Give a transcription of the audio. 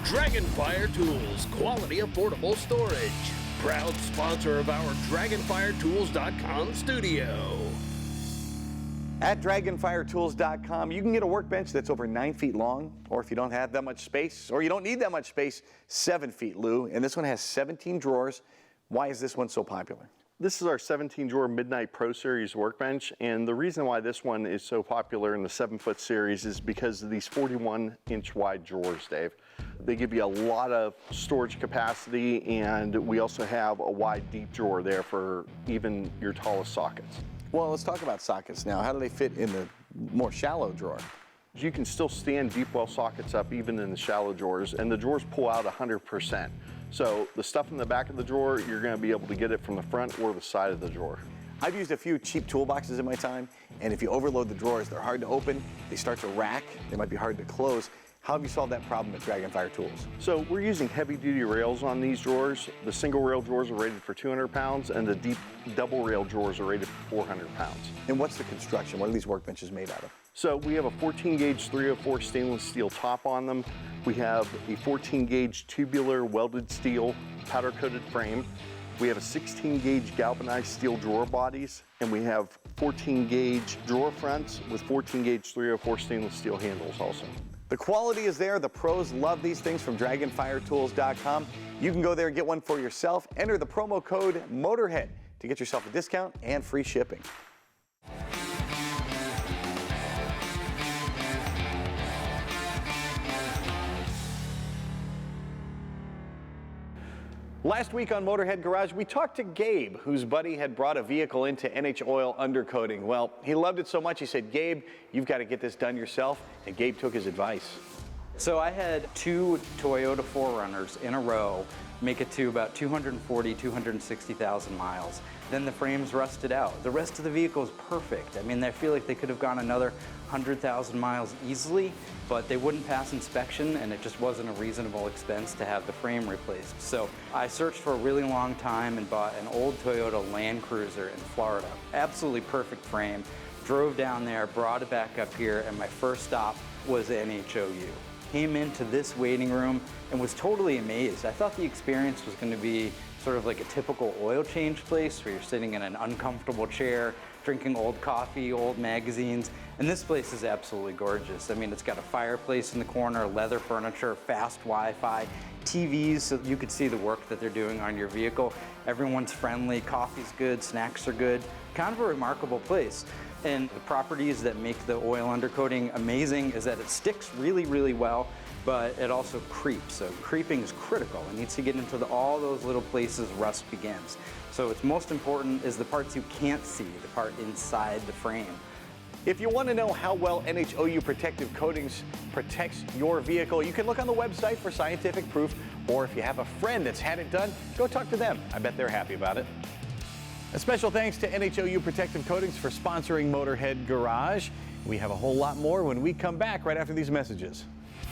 Dragonfire Tools, quality affordable storage. Proud sponsor of our DragonfireTools.com studio. At DragonfireTools.com, you can get a workbench that's over 9 feet long, or if you don't have that much space, or you don't need that much space, 7 feet, Lou. And this one has 17 drawers. Why is this one so popular? This is our 17-drawer Midnight Pro Series workbench, and the reason why this one is so popular in the 7-foot series is because of these 41-inch wide drawers, Dave. They give you a lot of storage capacity, and we also have a wide, deep drawer there for even your tallest sockets. Well, let's talk about sockets now. How do they fit in the more shallow drawer? You can still stand deep well sockets up even in the shallow drawers, and the drawers pull out 100%. So the stuff in the back of the drawer, you're going to be able to get it from the front or the side of the drawer. I've used a few cheap toolboxes in my time, and if you overload the drawers, they're hard to open, they start to rack, they might be hard to close. How have you solved that problem at Dragonfire Tools? So we're using heavy-duty rails on these drawers. The single rail drawers are rated for 200 pounds, and the deep double rail drawers are rated for 400 pounds. And what's the construction? What are these workbenches made out of? So we have a 14-gauge 304 stainless steel top on them. We have a 14-gauge tubular welded steel powder-coated frame. We have a 16-gauge galvanized steel drawer bodies, and we have 14-gauge drawer fronts with 14-gauge 304 stainless steel handles also. The quality is there. The pros love these things from DragonfireTools.com. You can go there and get one for yourself. Enter the promo code Motorhead to get yourself a discount and free shipping. Last week on Motorhead Garage, we talked to Gabe, whose buddy had brought a vehicle into NH Oil Undercoating. Well, he loved it so much, he said, Gabe, you've got to get this done yourself, and Gabe took his advice. So I had 2 Toyota 4Runners in a row make it to about 240, 260,000 miles. Then the frames rusted out. The rest of the vehicle is perfect. I mean, I feel like they could have gone another 100,000 miles easily, but they wouldn't pass inspection, and it just wasn't a reasonable expense to have the frame replaced. So I searched for a really long time and bought an old Toyota Land Cruiser in Florida. Absolutely perfect frame. Drove down there, brought it back up here, and my first stop was NHOU. Came into this waiting room and was totally amazed. I thought the experience was going to be sort of like a typical oil change place where you're sitting in an uncomfortable chair, drinking old coffee, old magazines, and this place is absolutely gorgeous. I mean, it's got a fireplace in the corner, leather furniture, fast Wi-Fi, TVs so you could see the work that they're doing on your vehicle. Everyone's friendly, coffee's good, snacks are good. Kind of a remarkable place. And the properties that make the oil undercoating amazing is that it sticks really, really well, but it also creeps. So creeping is critical. It needs to get into all those little places rust begins. So what's most important is the parts you can't see, the part inside the frame. If you want to know how well NHOU protective coatings protects your vehicle, you can look on the website for scientific proof, or if you have a friend that's had it done, go talk to them. I bet they're happy about it. A special thanks to NHOU Protective Coatings for sponsoring Motorhead Garage. We have a whole lot more when we come back right after these messages.